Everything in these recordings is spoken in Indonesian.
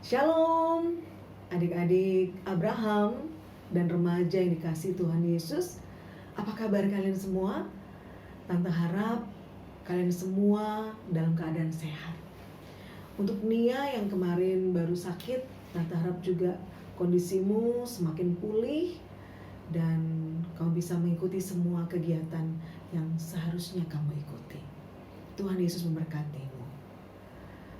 Shalom adik-adik Abraham dan remaja yang dikasihi Tuhan Yesus. Apa kabar kalian semua? Tante harap kalian semua dalam keadaan sehat. Untuk Nia yang kemarin baru sakit, Tante harap juga kondisimu semakin pulih dan kamu bisa mengikuti semua kegiatan yang seharusnya kamu ikuti. Tuhan Yesus memberkatimu.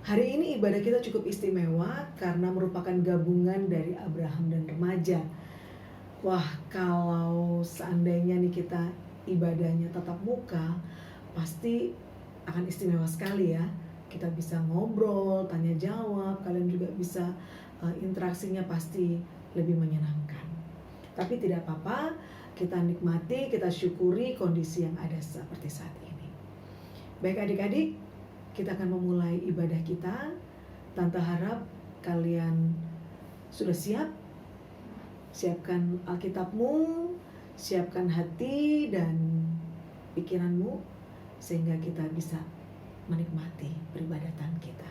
Hari ini ibadah kita cukup istimewa karena merupakan gabungan dari Abraham dan remaja. Wah, kalau seandainya nih kita ibadahnya tatap muka, pasti akan istimewa sekali ya. Kita bisa ngobrol, tanya jawab, kalian juga bisa interaksinya pasti lebih menyenangkan. Tapi tidak apa-apa, kita nikmati, kita syukuri kondisi yang ada seperti saat ini. Baik adik-adik, kita akan memulai ibadah kita. Tante harap kalian sudah siap. Siapkan Alkitabmu, siapkan hati dan pikiranmu, sehingga kita bisa menikmati peribadatan kita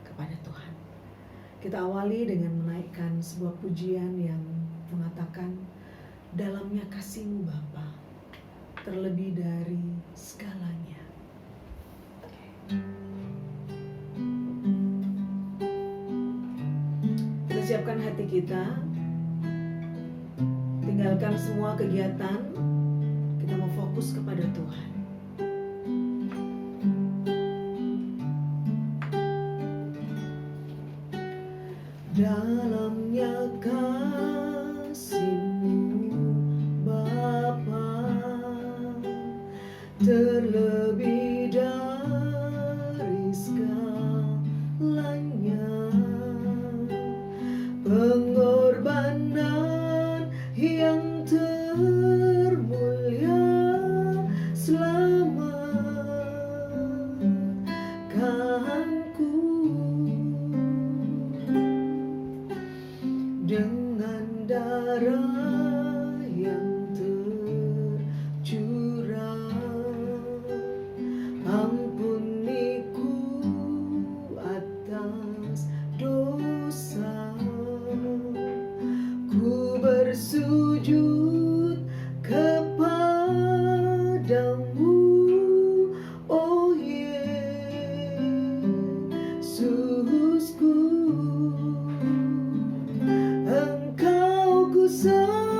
kepada Tuhan. Kita awali dengan menaikkan sebuah pujian yang mengatakan, dalamnya kasih-Mu Bapa, terlebih dari segalanya. Kita siapkan hati kita, tinggalkan semua kegiatan, kita mau fokus kepada Tuhan. Dalamnya kasih-Mu Bapa, terlebih dari segalanya, pengorbanan yang termulia selamatkanku, dengan darah yang tercurah, ampuniku atas dosa. Ku bersujud kepadamu, oh Yesusku. Engkau ku sembah,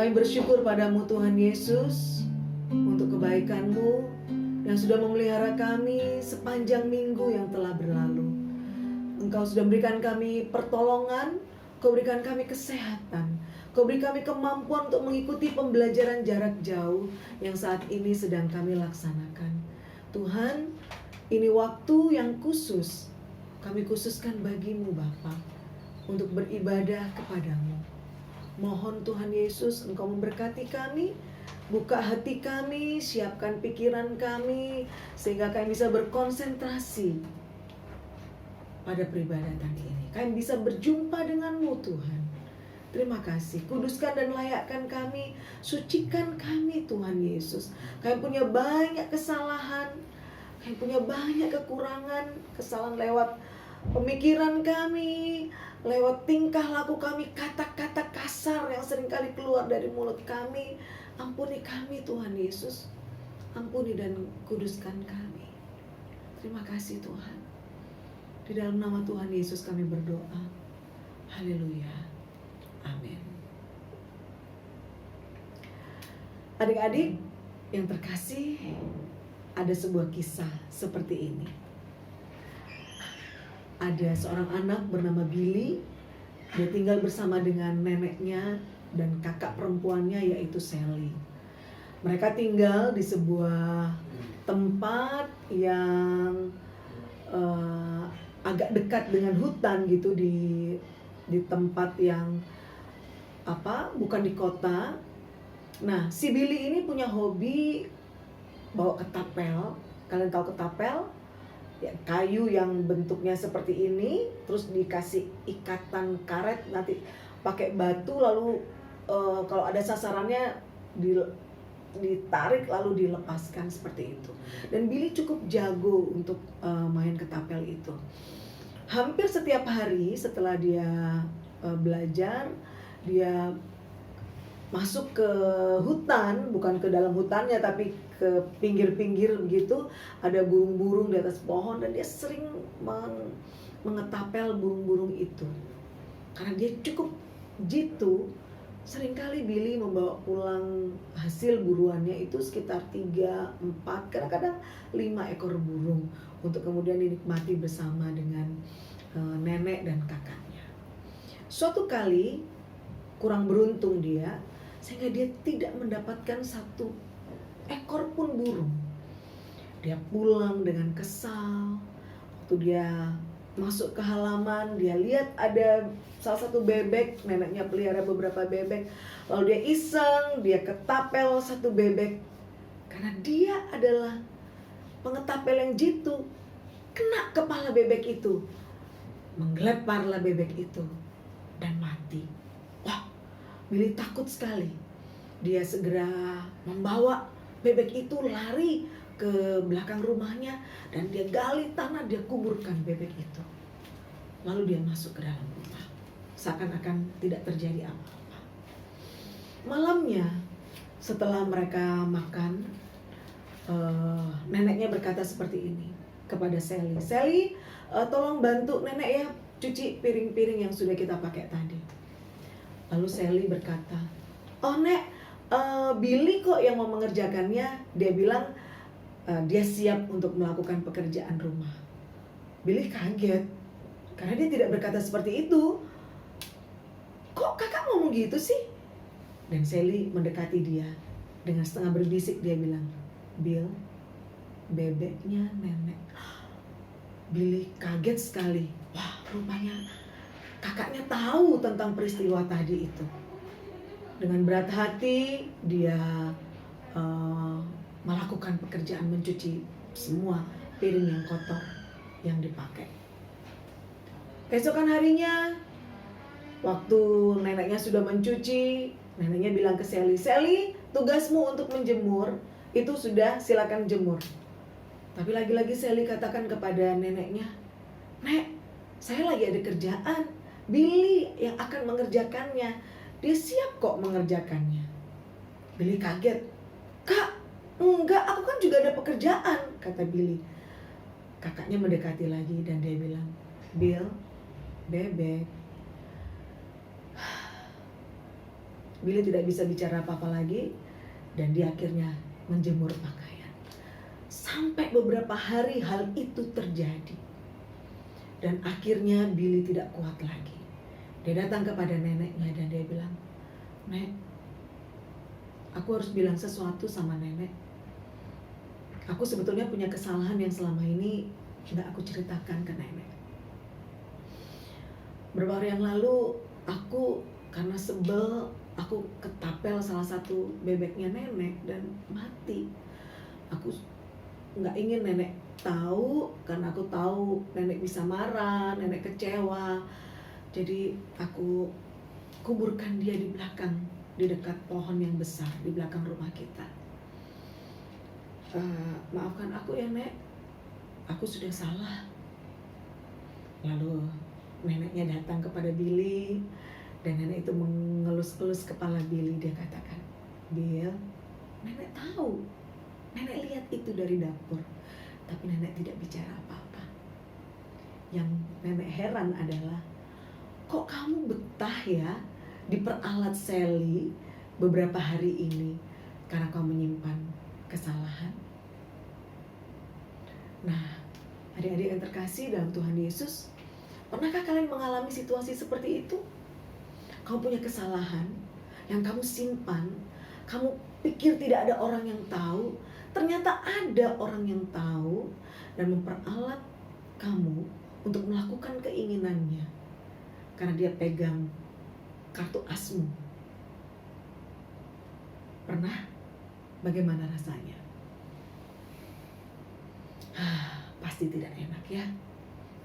Kami bersyukur padamu Tuhan Yesus untuk kebaikan-Mu yang sudah memelihara kami sepanjang minggu yang telah berlalu. Engkau sudah berikan kami pertolongan, Kau berikan kami kesehatan, Kau beri kami kemampuan untuk mengikuti pembelajaran jarak jauh yang saat ini sedang kami laksanakan. Tuhan, ini waktu yang khusus kami khususkan bagimu Bapa untuk beribadah kepadamu. Mohon Tuhan Yesus Engkau memberkati kami, buka hati kami, siapkan pikiran kami, sehingga kami bisa berkonsentrasi pada peribadatan ini. Kami bisa berjumpa denganmu Tuhan. Terima kasih, kuduskan dan layakkan kami, sucikan kami Tuhan Yesus. Kami punya banyak kesalahan, kami punya banyak kekurangan, kesalahan lewat pemikiran kami, lewat tingkah laku kami, kata-kata kasar yang seringkali keluar dari mulut kami. Ampuni kami Tuhan Yesus, ampuni dan kuduskan kami. Terima kasih Tuhan. Di dalam nama Tuhan Yesus kami berdoa. Haleluya. Amin. Adik-adik yang terkasih, ada sebuah kisah seperti ini. Ada seorang anak bernama Billy. Dia tinggal bersama dengan neneknya dan kakak perempuannya yaitu Sally. Mereka tinggal di sebuah tempat yang agak dekat dengan hutan gitu, di tempat yang bukan di kota. Nah, si Billy ini punya hobi bawa ketapel. Kalian tahu ketapel? Ya, kayu yang bentuknya seperti ini, terus dikasih ikatan karet, nanti pakai batu, lalu kalau ada sasarannya ditarik lalu dilepaskan seperti itu. Dan Billy cukup jago untuk main ketapel itu. Hampir setiap hari setelah dia belajar, dia masuk ke hutan, bukan ke dalam hutannya tapi ke pinggir-pinggir begitu, ada burung-burung di atas pohon, dan dia sering mengetapel burung-burung itu. Karena dia cukup jitu, seringkali Billy membawa pulang hasil buruannya itu sekitar 3, 4, kadang-kadang 5 ekor burung untuk kemudian dinikmati bersama dengan nenek dan kakaknya. Suatu kali kurang beruntung dia, sehingga dia tidak mendapatkan 1 ekor pun burung. Dia pulang dengan kesal. Waktu dia masuk ke halaman, dia lihat ada salah satu bebek, neneknya pelihara beberapa bebek. Lalu dia iseng, dia ketapel 1 bebek. Karena dia adalah pengetapel yang jitu, kena kepala bebek itu. Menggeleparlah bebek itu dan mati. Wah, Billy takut sekali. Dia segera membawa bebek itu lari ke belakang rumahnya, dan dia gali tanah, dia kuburkan bebek itu. Lalu dia masuk ke dalam rumah, seakan-akan tidak terjadi apa-apa. Malamnya setelah mereka makan, neneknya berkata seperti ini kepada Sally. Sally, tolong bantu nenek ya cuci piring-piring yang sudah kita pakai tadi. Lalu Sally berkata, oh nek, Billy kok yang mau mengerjakannya. Dia bilang dia siap untuk melakukan pekerjaan rumah. Billy kaget karena dia tidak berkata seperti itu. Kok kakak ngomong gitu sih? Dan Sally mendekati dia dengan setengah berbisik. Dia bilang, Bill, bebeknya nenek. Billy kaget sekali. Wah, rupanya kakaknya tahu tentang peristiwa tadi itu. Dengan berat hati dia melakukan pekerjaan mencuci semua piring yang kotor yang dipakai. Keesokan harinya, waktu neneknya sudah mencuci, neneknya bilang ke Sally, Sally, tugasmu untuk menjemur itu sudah, silakan jemur. Tapi lagi-lagi Sally katakan kepada neneknya, Nek, saya lagi ada kerjaan, Billy yang akan mengerjakannya. Dia siap kok mengerjakannya. Billy kaget. Kak, enggak, aku kan juga ada pekerjaan, kata Billy. Kakaknya mendekati lagi dan dia bilang, Bill, bebek Billy tidak bisa bicara apa-apa lagi, dan dia akhirnya menjemur pakaian. Sampai beberapa hari hal itu terjadi. Dan akhirnya Billy tidak kuat lagi. Dia datang kepada neneknya dan dia bilang, "Nek, aku harus bilang sesuatu sama nenek. Aku sebetulnya punya kesalahan yang selama ini tidak aku ceritakan ke nenek. Beberapa hari yang lalu aku karena sebel, aku ketapel salah satu bebeknya nenek dan mati. Aku nggak ingin nenek tahu karena aku tahu nenek bisa marah, nenek kecewa. Jadi aku kuburkan dia di belakang, di dekat pohon yang besar di belakang rumah kita. Maafkan aku ya Nek, aku sudah salah." Lalu neneknya datang kepada Billy dan nenek itu mengelus-elus kepala Billy. Dia katakan, "Bill, nenek tahu, nenek lihat itu dari dapur, tapi nenek tidak bicara apa-apa. Yang nenek heran adalah, kok kamu betah ya diperalat Sally beberapa hari ini karena kamu menyimpan kesalahan?" Nah, adik-adik yang terkasih dalam Tuhan Yesus, pernahkah kalian mengalami situasi seperti itu? Kamu punya kesalahan yang kamu simpan, kamu pikir tidak ada orang yang tahu, ternyata ada orang yang tahu dan memperalat kamu untuk melakukan keinginannya karena dia pegang kartu asmu. Pernah? Bagaimana rasanya? Pasti tidak enak ya.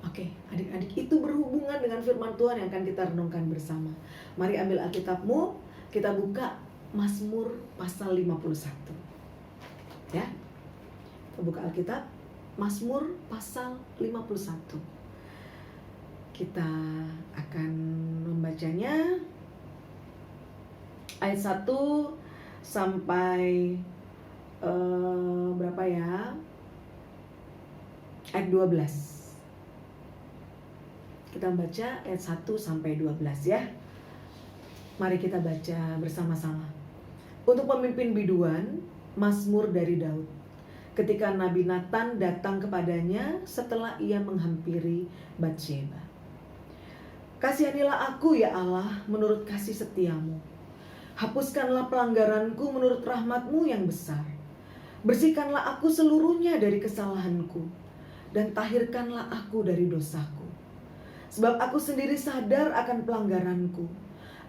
Oke, adik-adik, itu berhubungan dengan firman Tuhan yang akan kita renungkan bersama. Mari ambil Alkitabmu, kita buka Mazmur pasal 51. Ya. Kita buka Alkitab, Mazmur pasal 51. Kita akan membacanya ayat 1 sampai berapa ya? Ayat 12. Kita baca ayat 1 sampai 12 ya. Mari kita baca bersama-sama. Untuk pemimpin biduan, Mazmur dari Daud. Ketika Nabi Nathan datang kepadanya setelah ia menghampiri Batsheba. "Kasihanilah aku ya Allah menurut kasih setiamu. Hapuskanlah pelanggaranku menurut rahmatmu yang besar. Bersihkanlah aku seluruhnya dari kesalahanku, dan tahirkanlah aku dari dosaku. Sebab aku sendiri sadar akan pelanggaranku.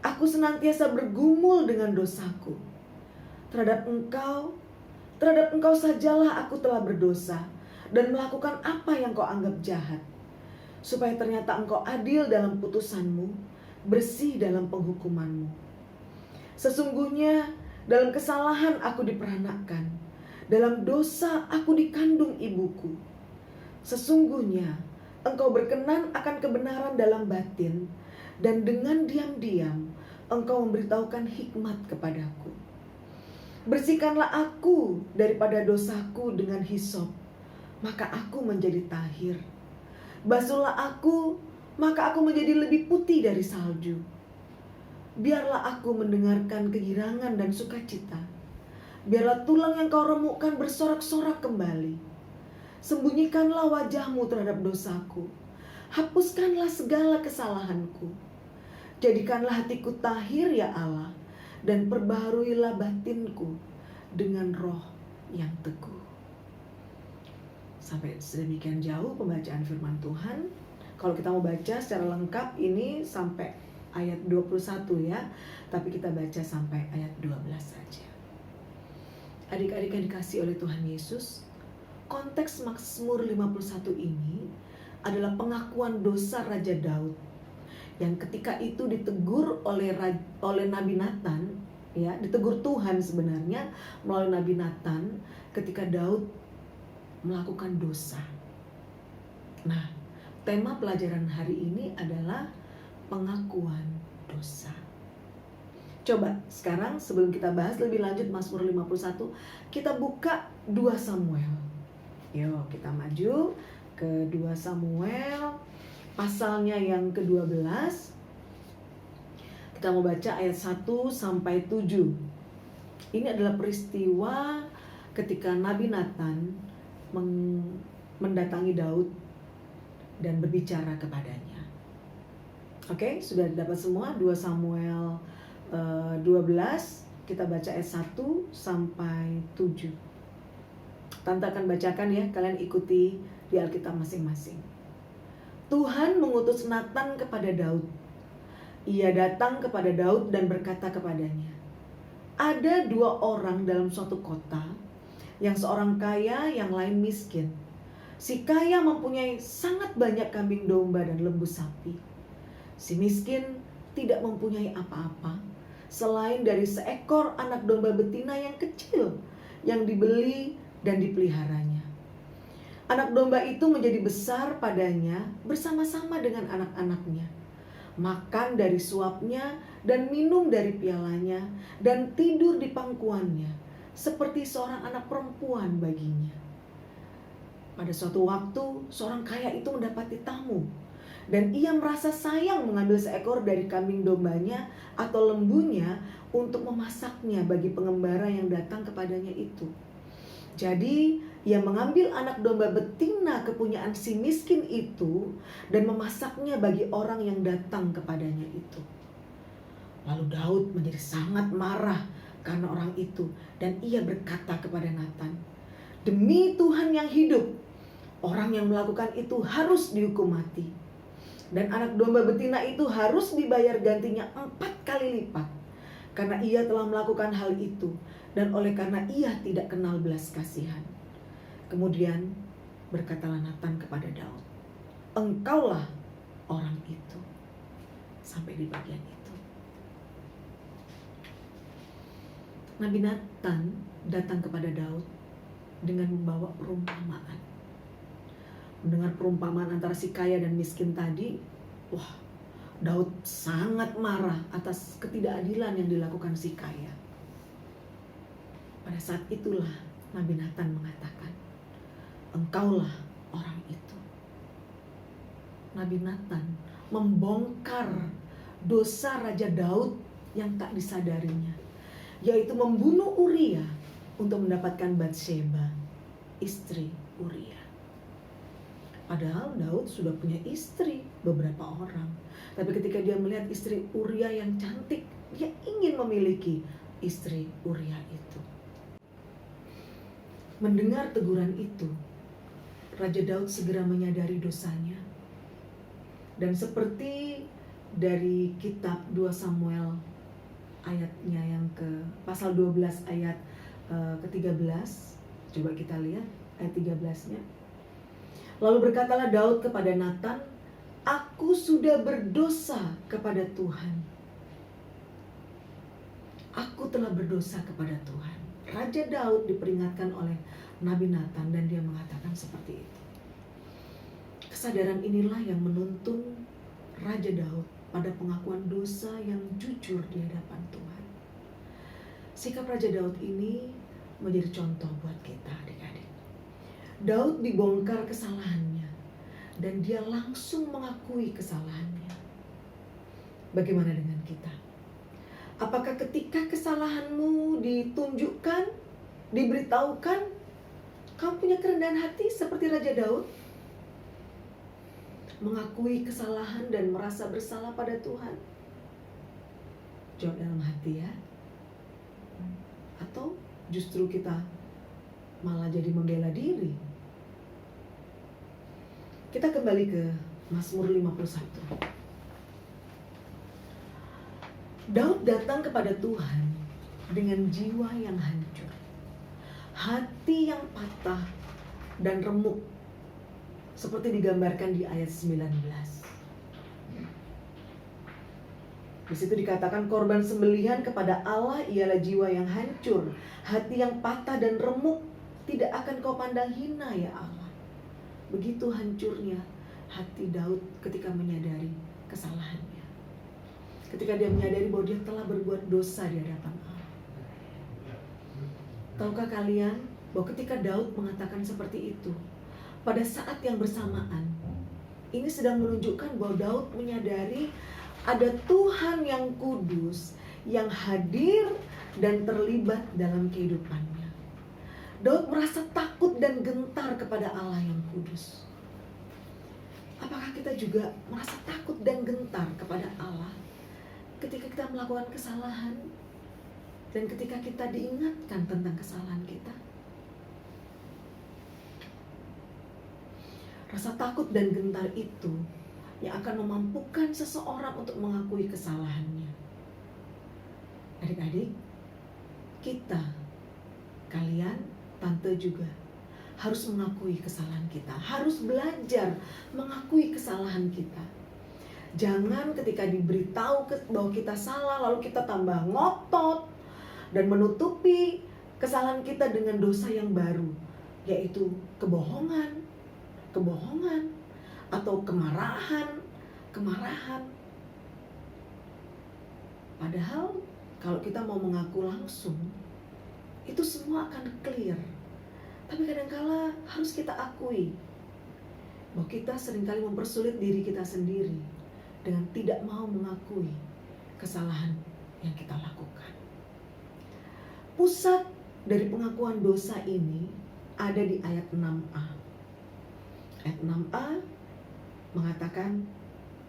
Aku senantiasa bergumul dengan dosaku. Terhadap engkau sajalah aku telah berdosa dan melakukan apa yang kau anggap jahat. Supaya ternyata engkau adil dalam putusanmu, bersih dalam penghukumanmu. Sesungguhnya dalam kesalahan aku diperanakkan, dalam dosa aku dikandung ibuku. Sesungguhnya engkau berkenan akan kebenaran dalam batin, dan dengan diam-diam engkau memberitahukan hikmat kepadaku. Bersihkanlah aku daripada dosaku dengan hisop, maka aku menjadi tahir. Basuhlah aku, maka aku menjadi lebih putih dari salju. Biarlah aku mendengarkan kegirangan dan sukacita. Biarlah tulang yang kau remukkan bersorak-sorak kembali. Sembunyikanlah wajahmu terhadap dosaku. Hapuskanlah segala kesalahanku. Jadikanlah hatiku tahir ya Allah, dan perbaharuilah batinku dengan roh yang teguh." Sampai sedemikian jauh pembacaan firman Tuhan. Kalau kita mau baca secara lengkap ini sampai ayat 21 ya, tapi kita baca sampai ayat 12 saja. Adik-adik yang dikasihi oleh Tuhan Yesus, konteks Mazmur 51 ini adalah pengakuan dosa Raja Daud yang ketika itu ditegur oleh Nabi Nathan, ya, ditegur Tuhan sebenarnya melalui Nabi Nathan ketika Daud melakukan dosa. Nah, tema pelajaran hari ini adalah pengakuan dosa. Coba sekarang sebelum kita bahas lebih lanjut Mazmur 51, kita buka 2 Samuel. Yuk kita maju ke 2 Samuel pasalnya yang ke-12. Kita Kita mau baca ayat 1 sampai 7. Ini adalah peristiwa ketika Nabi Nathan mendatangi Daud dan berbicara kepadanya. Oke, sudah dapat semua? 2 Samuel 12, kita baca ayat 1 sampai 7. Tante akan bacakan ya, kalian ikuti di Alkitab masing-masing. Tuhan mengutus Nathan kepada Daud. Ia datang kepada Daud dan berkata kepadanya, ada 2 orang dalam suatu kota, yang seorang kaya, yang lain miskin. Si kaya mempunyai sangat banyak kambing domba dan lembu sapi. Si miskin tidak mempunyai apa-apa, selain dari seekor anak domba betina yang kecil, yang dibeli dan dipeliharanya. Anak domba itu menjadi besar padanya bersama-sama dengan anak-anaknya, makan dari suapnya dan minum dari pialanya, dan tidur di pangkuannya, seperti seorang anak perempuan baginya. Pada suatu waktu, seorang kaya itu mendapati tamu, dan ia merasa sayang mengambil seekor dari kambing dombanya atau lembunya untuk memasaknya bagi pengembara yang datang kepadanya itu. Jadi ia mengambil anak domba betina kepunyaan si miskin itu dan memasaknya bagi orang yang datang kepadanya itu. Lalu Daud menjadi sangat marah karena orang itu, dan ia berkata kepada Nathan, demi Tuhan yang hidup, orang yang melakukan itu harus dihukum mati. Dan anak domba betina itu harus dibayar gantinya 4 kali lipat, karena ia telah melakukan hal itu, dan oleh karena ia tidak kenal belas kasihan. Kemudian berkatalah Nathan kepada Daud, engkaulah orang itu. Sampai di bagian itu. Nabi Nathan datang kepada Daud dengan membawa perumpamaan. Mendengar perumpamaan antara si kaya dan miskin tadi, wah, Daud sangat marah atas ketidakadilan yang dilakukan si kaya. Pada saat itulah Nabi Nathan mengatakan, engkaulah orang itu. Nabi Nathan membongkar dosa Raja Daud yang tak disadarinya, yaitu membunuh Uria untuk mendapatkan Batsheba, istri Uria. Padahal Daud sudah punya istri beberapa orang, tapi ketika dia melihat istri Uria yang cantik, dia ingin memiliki istri Uria itu. Mendengar teguran itu, Raja Daud segera menyadari dosanya. Dan seperti dari kitab 2 Samuel ayatnya yang ke pasal 12 ayat ke-13, coba kita lihat ayat 13-nya. Lalu berkatalah Daud kepada Nathan, aku sudah berdosa kepada Tuhan. Aku telah berdosa kepada Tuhan. Raja Daud diperingatkan oleh Nabi Nathan dan dia mengatakan seperti itu. Kesadaran inilah yang menuntun Raja Daud pada pengakuan dosa yang jujur di hadapan Tuhan. Sikap Raja Daud ini menjadi contoh buat kita adik-adik. Daud dibongkar kesalahannya dan dia langsung mengakui kesalahannya. Bagaimana dengan kita? Apakah ketika kesalahanmu ditunjukkan, diberitahukan, kamu punya kerendahan hati seperti Raja Daud? Mengakui kesalahan dan merasa bersalah pada Tuhan? Jawab dalam hati ya. Atau justru kita malah jadi membela diri? Kita kembali ke Mazmur 51. Daud datang kepada Tuhan dengan jiwa yang hancur, hati yang patah dan remuk, seperti digambarkan di ayat 19. Di situ dikatakan korban sembelihan kepada Allah ialah jiwa yang hancur, hati yang patah dan remuk, tidak akan kau pandang hina ya Allah. Begitu hancurnya hati Daud ketika menyadari kesalahannya. Ketika dia menyadari bahwa dia telah berbuat dosa di hadapan Allah. Tahukah kalian bahwa ketika Daud mengatakan seperti itu, pada saat yang bersamaan, ini sedang menunjukkan bahwa Daud menyadari Ada Tuhan yang kudus, yang hadir dan terlibat dalam kehidupannya. Daud merasa takut dan gentar kepada Allah yang kudus. Apakah kita juga merasa takut dan gentar kepada Allah ketika kita melakukan kesalahan dan ketika kita diingatkan tentang kesalahan kita? Rasa takut dan gentar itu yang akan memampukan seseorang untuk mengakui kesalahannya. Adik-adik, kita, kalian, tante juga harus mengakui kesalahan kita, harus belajar mengakui kesalahan kita. Jangan ketika diberitahu bahwa kita salah lalu kita tambah ngotot dan menutupi kesalahan kita dengan dosa yang baru, yaitu kebohongan atau kemarahan. Padahal kalau kita mau mengaku langsung, itu semua akan clear. Tapi kadangkala harus kita akui bahwa kita seringkali mempersulit diri kita sendiri dengan tidak mau mengakui kesalahan yang kita lakukan. Pusat dari pengakuan dosa ini ada di ayat 6a. Ayat 6a mengatakan,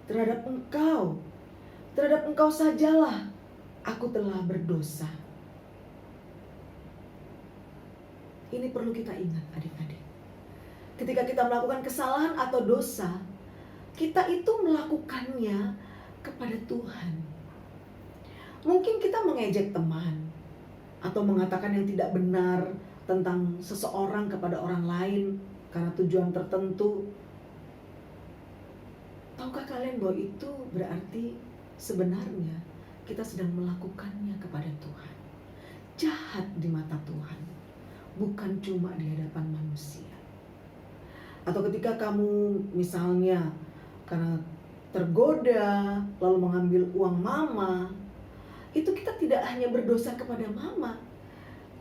terhadap engkau sajalah aku telah berdosa. Ini perlu kita ingat, adik-adik. Ketika kita melakukan kesalahan atau dosa, kita itu melakukannya kepada Tuhan. Mungkin kita mengejek teman atau mengatakan yang tidak benar tentang seseorang kepada orang lain karena tujuan tertentu. Tahukah kalian bahwa itu berarti sebenarnya kita sedang melakukannya kepada Tuhan? Jahat di mata Tuhan, bukan cuma di hadapan manusia. Atau ketika kamu misalnya karena tergoda lalu mengambil uang mama, itu kita tidak hanya berdosa kepada mama,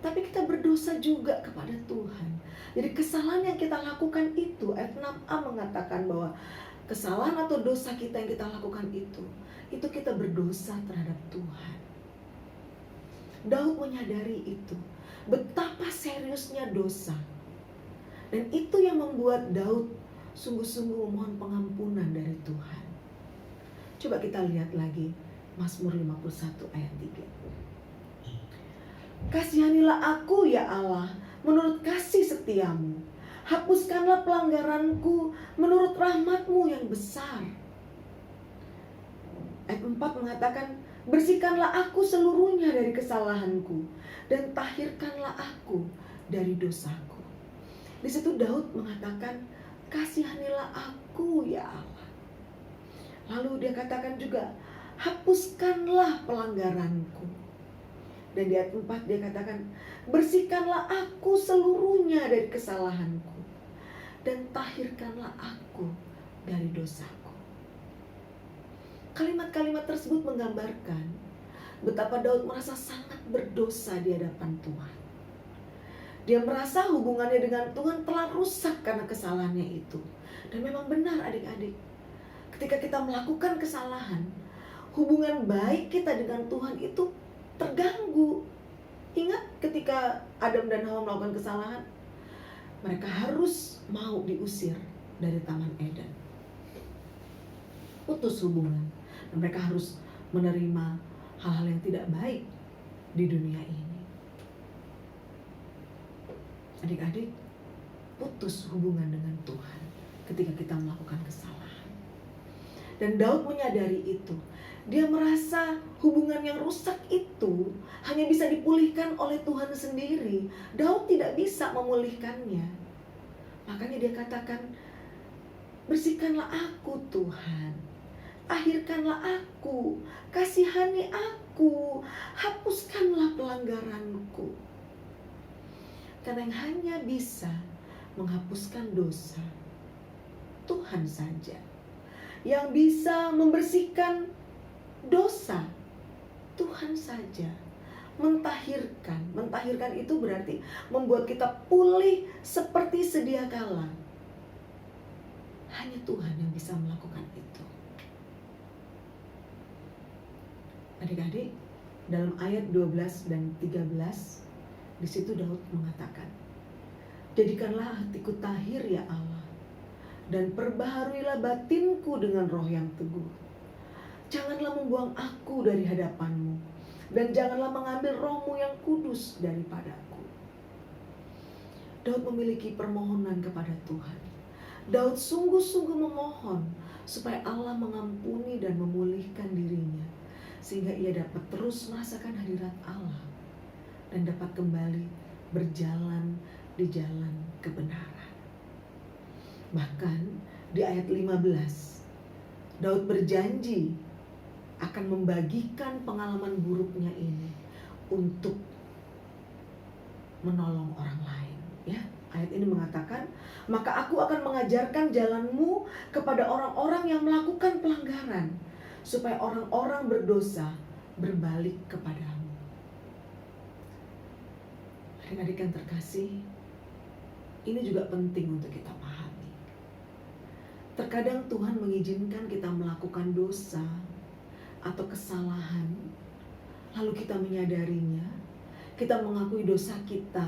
tapi kita berdosa juga kepada Tuhan. Jadi kesalahan yang kita lakukan itu, ayat 6a mengatakan bahwa kesalahan atau dosa kita yang kita lakukan itu kita berdosa terhadap Tuhan. Daud menyadari itu, betapa seriusnya dosa. Dan itu yang membuat Daud sungguh-sungguh memohon pengampunan dari Tuhan. Coba kita lihat lagi Mazmur 51 ayat 3. Kasihanilah aku ya Allah, menurut kasih setiamu. Hapuskanlah pelanggaranku menurut rahmat-Mu yang besar. Ayat 4 mengatakan, bersihkanlah aku seluruhnya dari kesalahanku dan tahirkanlah aku dari dosaku. Di situ Daud mengatakan, kasihanilah aku ya Allah. Lalu dia katakan juga, hapuskanlah pelanggaranku. Dan di ayat 4 dia katakan, bersihkanlah aku seluruhnya dari kesalahanku dan tahirkanlah aku dari dosaku. Kalimat-kalimat tersebut menggambarkan betapa Daud merasa sangat berdosa di hadapan Tuhan. Dia merasa hubungannya dengan Tuhan telah rusak karena kesalahannya itu. Dan memang benar adik-adik, ketika kita melakukan kesalahan, hubungan baik kita dengan Tuhan itu terganggu. Ingat ketika Adam dan Hawa melakukan kesalahan, mereka harus mau diusir dari Taman Eden. Putus hubungan. Dan mereka harus menerima hal-hal yang tidak baik di dunia ini. Adik-adik, putus hubungan dengan Tuhan ketika kita melakukan kesalahan. Dan Daud menyadari itu. Dia merasa hubungan yang rusak itu hanya bisa dipulihkan oleh Tuhan sendiri. Daud tidak bisa memulihkannya. Makanya dia katakan, bersihkanlah aku Tuhan, akhirkanlah aku, kasihani aku, hapuskanlah pelanggaranku. Karena yang hanya bisa menghapuskan dosa Tuhan saja. Yang bisa membersihkan dosa Tuhan saja. Mentahirkan itu berarti membuat kita pulih seperti sedia kala. Hanya Tuhan yang bisa melakukan itu. Adik-adik, dalam ayat 12 dan 13 di situ Daud mengatakan, "Jadikanlah hatiku tahir ya Allah, dan perbaharuilah batinku dengan roh yang teguh. Janganlah membuang aku dari hadapan-Mu, dan janganlah mengambil roh-Mu yang kudus daripadaku." Daud memiliki permohonan kepada Tuhan. Daud sungguh-sungguh memohon supaya Allah mengampuni dan memulihkan dirinya, sehingga ia dapat terus merasakan hadirat Allah dan dapat kembali berjalan di jalan kebenaran. Bahkan di ayat 15, Daud berjanji akan membagikan pengalaman buruknya ini untuk menolong orang lain. Ya, ayat ini mengatakan, "Maka aku akan mengajarkan jalan-Mu kepada orang-orang yang melakukan pelanggaran, supaya orang-orang berdosa berbalik kepadamu." Adik-adik yang terkasih, ini juga penting untuk kita pahami. Terkadang Tuhan mengizinkan kita melakukan dosa atau kesalahan, lalu kita menyadarinya, kita mengakui dosa kita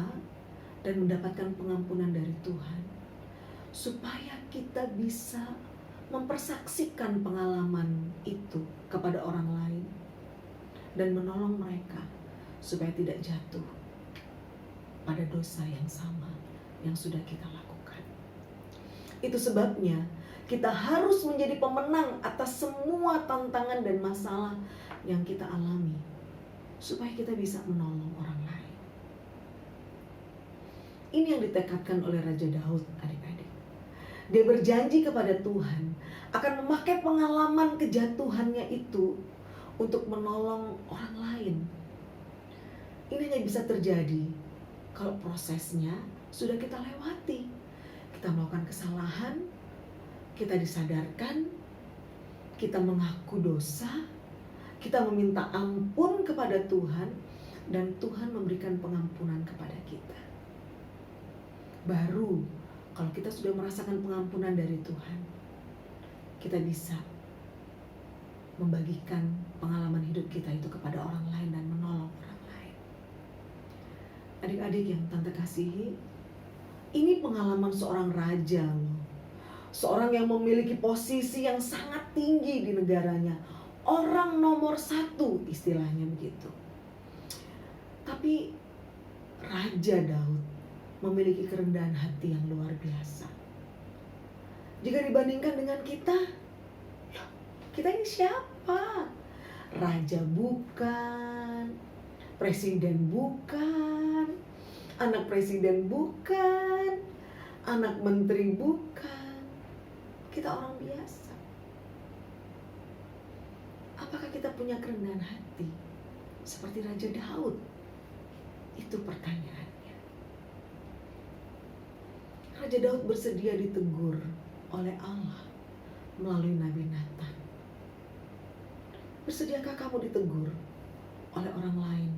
dan mendapatkan pengampunan dari Tuhan, supaya kita bisa mempersaksikan pengalaman itu kepada orang lain dan menolong mereka supaya tidak jatuh pada dosa yang sama yang sudah kita lakukan. Itu sebabnya kita harus menjadi pemenang atas semua tantangan dan masalah yang kita alami, supaya kita bisa menolong orang lain. Ini yang ditekadkan oleh Raja Daud, adik-adik. Dia berjanji kepada Tuhan akan memakai pengalaman kejatuhannya itu untuk menolong orang lain. Ini hanya bisa terjadi kalau prosesnya sudah kita lewati. Kita melakukan kesalahan, kita disadarkan, kita mengaku dosa, kita meminta ampun kepada Tuhan, dan Tuhan memberikan pengampunan kepada kita. Baru kalau kita sudah merasakan pengampunan dari Tuhan, kita bisa membagikan pengalaman hidup kita itu kepada orang lain dan menolong orang lain. Adik-adik yang Tante kasihi, ini pengalaman seorang raja loh. Seorang yang memiliki posisi yang sangat tinggi di negaranya. Orang nomor 1 istilahnya begitu. Tapi Raja Daud memiliki kerendahan hati yang luar biasa. Jika dibandingkan dengan kita ini siapa? Raja bukan, presiden bukan, anak presiden bukan, anak menteri bukan. Kita orang biasa. Apakah kita punya kerendahan hati seperti Raja Daud? Itu pertanyaannya. Raja Daud bersedia ditegur oleh Allah melalui Nabi Nathan. Bersediakah kamu ditegur oleh orang lain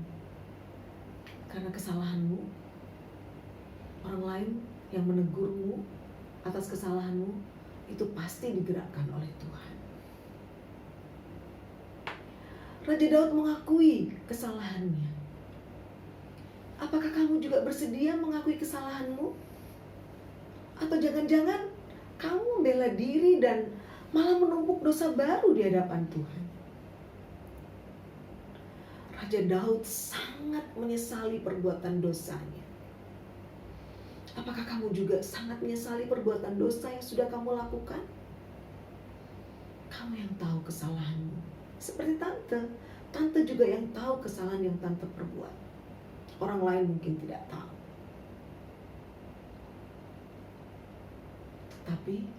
karena kesalahanmu? Orang lain yang menegurmu atas kesalahanmu itu pasti digerakkan oleh Tuhan. Raja Daud mengakui kesalahannya. Apakah kamu juga bersedia mengakui kesalahanmu? Atau jangan-jangan kamu membela diri dan malah menumpuk dosa baru di hadapan Tuhan? Raja Daud sangat menyesali perbuatan dosanya. Apakah kamu juga sangat menyesali perbuatan dosa yang sudah kamu lakukan? Kamu yang tahu kesalahanmu. Seperti Tante juga yang tahu kesalahan yang Tante perbuat. Orang lain mungkin tidak tahu. Tapi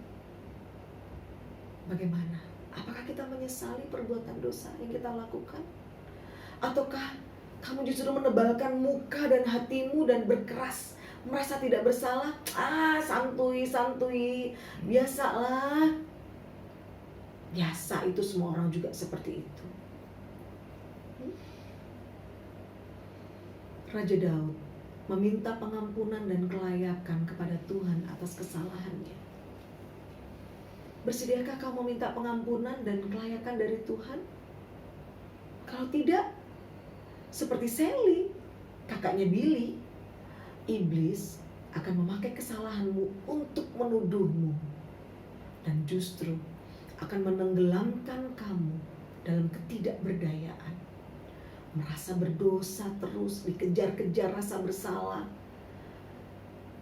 bagaimana? Apakah kita menyesali perbuatan dosa yang kita lakukan? Ataukah kamu justru menebalkan muka dan hatimu dan berkeras, merasa tidak bersalah? Santuy, biasalah. Biasa, itu semua orang juga seperti itu. Raja Daud meminta pengampunan dan kelayakan kepada Tuhan atas kesalahannya. Bersediakah kamu meminta pengampunan dan kelayakan dari Tuhan? Kalau Kalau tidak, seperti Sally, kakaknya Billy, iblis akan memakai kesalahanmu untuk menuduhmu dan justru akan menenggelamkan kamu dalam ketidakberdayaan. Merasa berdosa terus, dikejar-kejar rasa bersalah,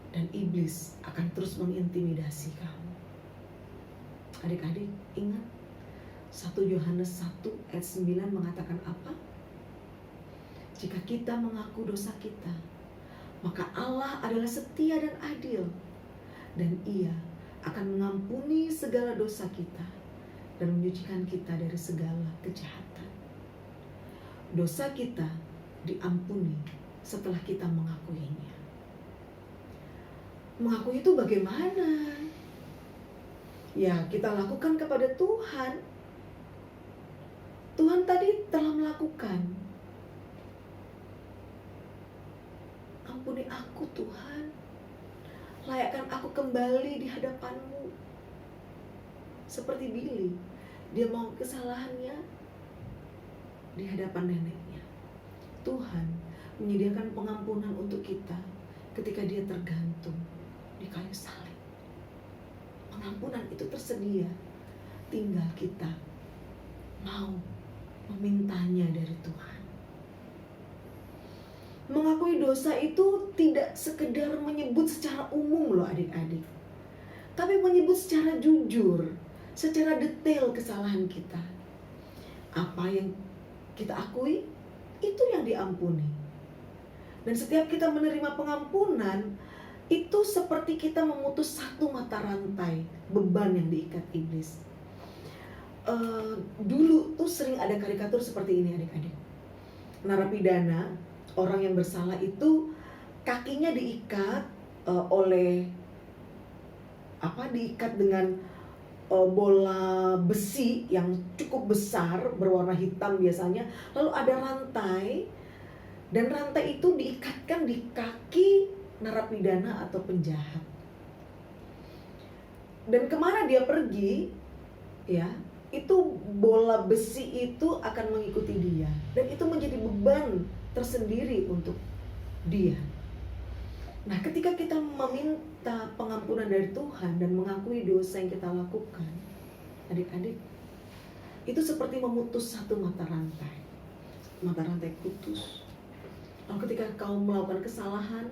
dan iblis akan terus mengintimidasi kamu. Adik-adik ingat 1 Yohanes 1 ayat 9 mengatakan apa? Jika kita mengaku dosa kita, maka Allah adalah setia dan adil, dan Ia akan mengampuni segala dosa kita dan menyucikan kita dari segala kejahatan. Dosa kita diampuni setelah kita mengakuinya. Mengakui itu bagaimana? Ya, kita lakukan kepada Tuhan. Tuhan tadi telah melakukan. Ampuni aku Tuhan, layakkan aku kembali di hadapan-Mu. Seperti Billy, dia mau kesalahannya di hadapan neneknya. Tuhan menyediakan pengampunan untuk kita ketika dia tergantung di kayu salib. Pengampunan itu tersedia, tinggal kita mau memintanya dari Tuhan. Mengakui dosa itu tidak sekedar menyebut secara umum loh adik-adik, tapi menyebut secara jujur, secara detail kesalahan kita. Apa yang kita akui, itu yang diampuni. Dan setiap kita menerima pengampunan, itu seperti kita memutus satu mata rantai beban yang diikat iblis. Dulu tuh sering ada karikatur seperti ini adik-adik. Narapidana, orang yang bersalah itu kakinya diikat diikat dengan bola besi yang cukup besar berwarna hitam biasanya, lalu ada rantai, dan rantai itu diikatkan di kaki narapidana atau penjahat. Dan kemana dia pergi, ya, itu bola besi itu akan mengikuti dia, dan itu menjadi beban tersendiri untuk dia. Nah, ketika kita meminta pengampunan dari Tuhan dan mengakui dosa yang kita lakukan, adik-adik, itu seperti memutus satu mata rantai. Mata rantai putus. Lalu ketika kau melakukan kesalahan,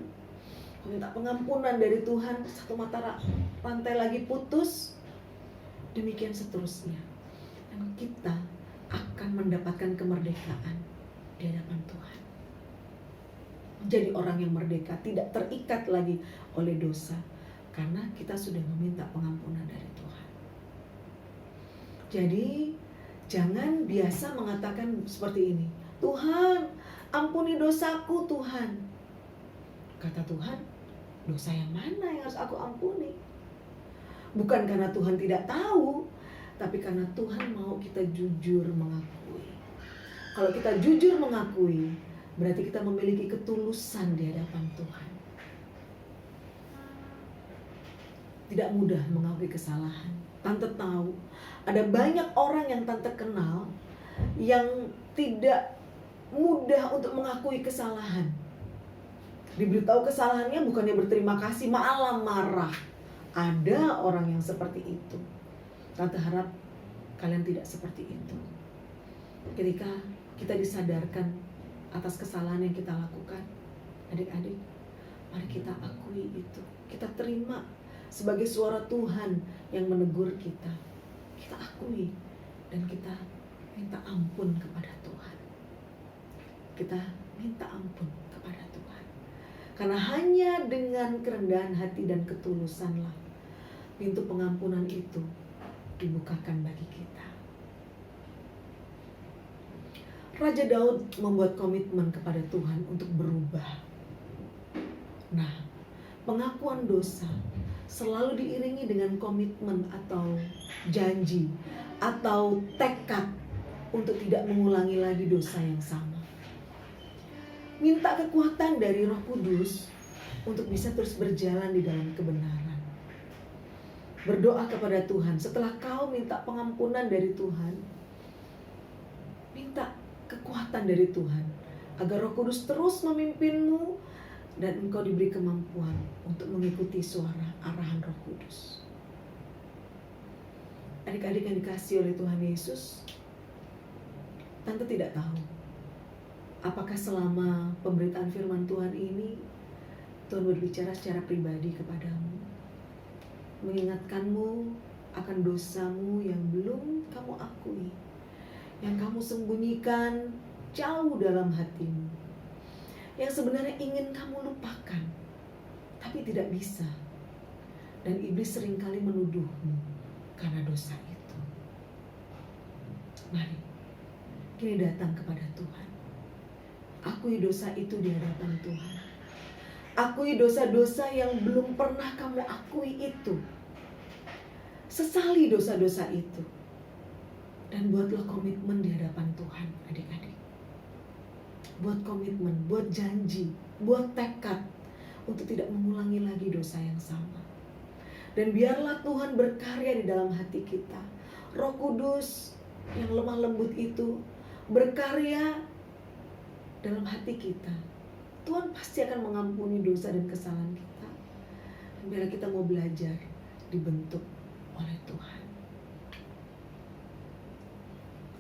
meminta pengampunan dari Tuhan, satu mata rantai lagi putus. Demikian seterusnya. Dan kita akan mendapatkan kemerdekaan di hadapan Tuhan. Jadi orang yang merdeka, tidak terikat lagi oleh dosa, karena kita sudah meminta pengampunan dari Tuhan. Jadi jangan biasa mengatakan seperti ini, Tuhan ampuni dosaku Tuhan. Kata Tuhan, dosa yang mana yang harus aku ampuni? Bukan karena Tuhan tidak tahu, tapi karena Tuhan mau kita jujur mengakui. Kalau kita jujur mengakui, berarti kita memiliki ketulusan di hadapan Tuhan. Tidak mudah mengakui kesalahan. Tante tahu ada banyak orang yang tante kenal yang tidak mudah untuk mengakui kesalahan. Diberitahu kesalahannya bukannya berterima kasih, malah marah. Ada orang yang seperti itu. Tante harap kalian tidak seperti itu. Ketika kita disadarkan atas kesalahan yang kita lakukan, adik-adik, mari kita akui itu. Kita terima sebagai suara Tuhan yang menegur kita. Kita akui dan kita minta ampun kepada Tuhan. Kita minta ampun kepada Tuhan. Karena hanya dengan kerendahan hati dan ketulusanlah pintu pengampunan itu dibukakan bagi kita. Raja Daud membuat komitmen kepada Tuhan untuk berubah. Nah, pengakuan dosa selalu diiringi dengan komitmen atau janji atau tekad untuk tidak mengulangi lagi dosa yang sama. Minta kekuatan dari Roh Kudus untuk bisa terus berjalan di dalam kebenaran. Berdoa kepada Tuhan. Setelah kau minta pengampunan dari Tuhan, minta kekuatan kekuatan dari Tuhan, agar Roh Kudus terus memimpinmu dan engkau diberi kemampuan untuk mengikuti suara arahan Roh Kudus. Adik-adik yang dikasihi oleh Tuhan Yesus, Tante tidak tahu apakah selama pemberitaan firman Tuhan ini Tuhan berbicara secara pribadi kepadamu, mengingatkanmu akan dosamu yang belum kamu akui, yang kamu sembunyikan jauh dalam hatimu, yang sebenarnya ingin kamu lupakan, tapi tidak bisa. Dan iblis seringkali menuduhmu karena dosa itu. Mari, kini datang kepada Tuhan. Akui dosa itu di hadapan Tuhan. Akui dosa-dosa yang belum pernah kamu akui itu. Sesali dosa-dosa itu. Dan buatlah komitmen di hadapan Tuhan, adik-adik. Buat komitmen, buat janji, buat tekad untuk tidak mengulangi lagi dosa yang sama. Dan biarlah Tuhan berkarya di dalam hati kita. Roh Kudus yang lemah lembut itu berkarya dalam hati kita. Tuhan pasti akan mengampuni dosa dan kesalahan kita. Dan biarlah kita mau belajar dibentuk oleh Tuhan.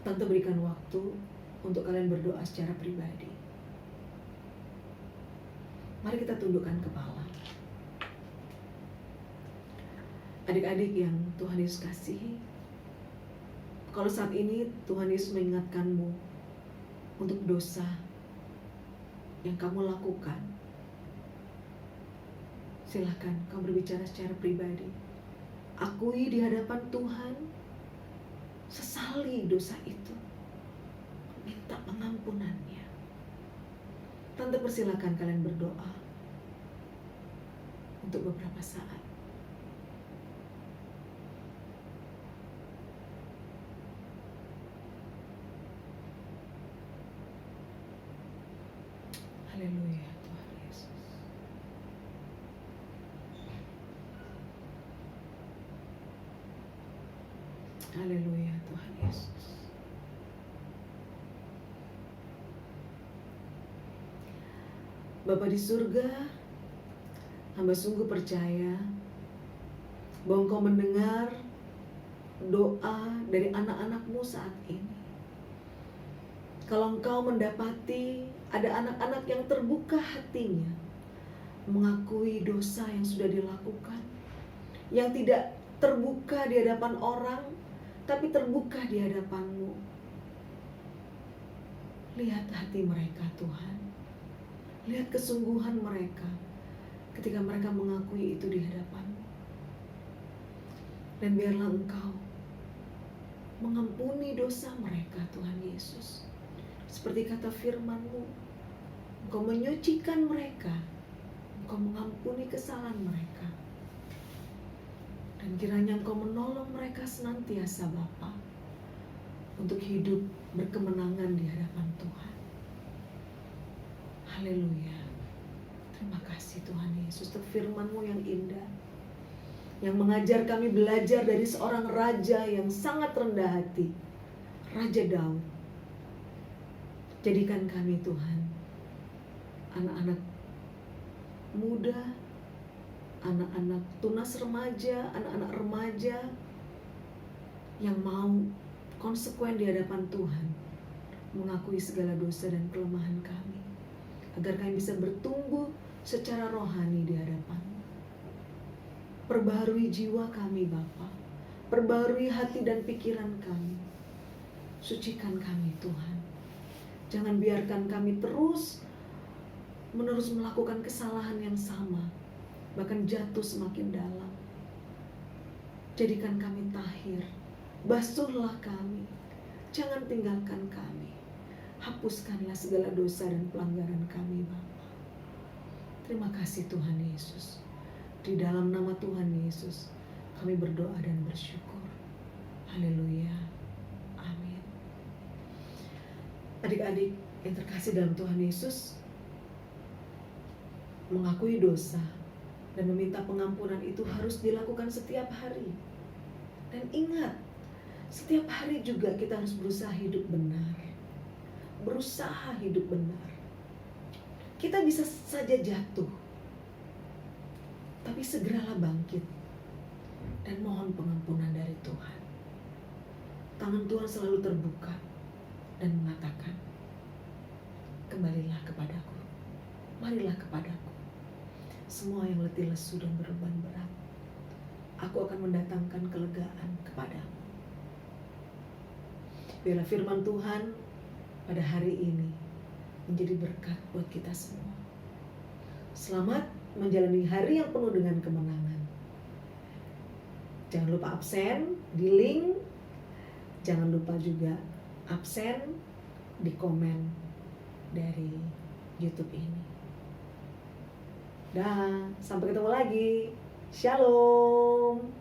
Tante berikan waktu untuk kalian berdoa secara pribadi. Mari kita tundukkan kepala. Adik-adik yang Tuhan Yesus kasihi, kalau saat ini Tuhan Yesus mengingatkanmu untuk dosa yang kamu lakukan, silakan kamu berbicara secara pribadi. Akui di hadapan Tuhan, sesali dosa itu, minta pengampunannya. Tante persilakan kalian berdoa untuk beberapa saat. Haleluya Tuhan Yesus. Haleluya Tuhan Yesus. Bapa di surga, hamba sungguh percaya bahwa Engkau mendengar doa dari anak-anak-Mu saat ini. Kalau Engkau mendapati ada anak-anak yang terbuka hatinya, mengakui dosa yang sudah dilakukan, yang tidak terbuka di hadapan orang, tapi terbuka di hadapan-Mu. Lihat hati mereka Tuhan. Lihat kesungguhan mereka ketika mereka mengakui itu di hadapan-Mu. Dan biarlah Engkau mengampuni dosa mereka Tuhan Yesus. Seperti kata firman-Mu, Engkau menyucikan mereka, Engkau mengampuni kesalahan mereka. Dan kiranya Engkau menolong mereka senantiasa Bapa, untuk hidup berkemenangan di hadapan Tuhan. Haleluya. Terima kasih Tuhan Yesus untuk firman-Mu yang indah, yang mengajar kami belajar dari seorang raja yang sangat rendah hati, Raja Daud. Jadikan kami Tuhan, anak-anak muda, anak-anak tunas remaja, anak-anak remaja yang mau konsekuen di hadapan Tuhan, mengakui segala dosa dan kelemahan kami, agar kami bisa bertumbuh secara rohani di hadapan-Mu. Perbaharui jiwa kami Bapa, perbaharui hati dan pikiran kami. Sucikan kami Tuhan. Jangan biarkan kami terus menerus melakukan kesalahan yang sama, bahkan jatuh semakin dalam. Jadikan kami tahir, basuhlah kami, jangan tinggalkan kami. Hapuskanlah segala dosa dan pelanggaran kami Bapa. Terima kasih Tuhan Yesus. Di dalam nama Tuhan Yesus kami berdoa dan bersyukur. Haleluya. Amin. Adik-adik yang terkasih dalam Tuhan Yesus, mengakui dosa dan meminta pengampunan itu harus dilakukan setiap hari. Dan ingat, setiap hari juga kita harus berusaha hidup benar. berusaha hidup benar. Kita bisa saja jatuh, tapi segeralah bangkit dan mohon pengampunan dari Tuhan. Tangan Tuhan selalu terbuka dan mengatakan, kembalilah kepadaku, marilah kepadaku. Semua yang letih lesu dan beban berat, aku akan mendatangkan kelegaan kepadamu. Biarlah firman Tuhan pada hari ini menjadi berkat buat kita semua. Selamat menjalani hari yang penuh dengan kemenangan. Jangan lupa absen di link. Jangan lupa juga absen di komen dari YouTube ini. Dah, sampai ketemu lagi. Shalom.